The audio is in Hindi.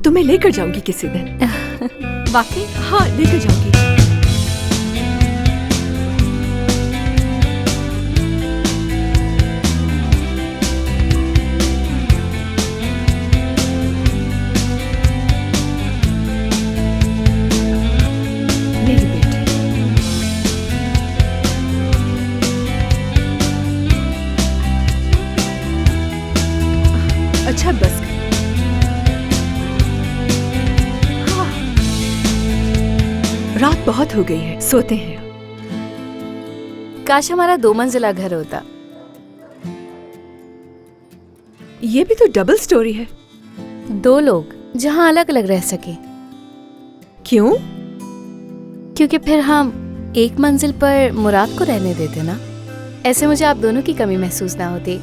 तुम्हें लेकर जाऊंगी किसी दिन। वाकई? हाँ, लेकर जाऊंगी। मेरी बेटी। अच्छा बस। रात बहुत हो गई है, सोते हैं। काश हमारा 2 मंजिला घर होता। ये भी तो डबल स्टोरी है। 2 लोग जहाँ अलग अलग रह सके। क्यों? क्योंकि फिर हम एक मंजिल पर मुराद को रहने देते ना। ऐसे मुझे आप दोनों की कमी महसूस ना होती।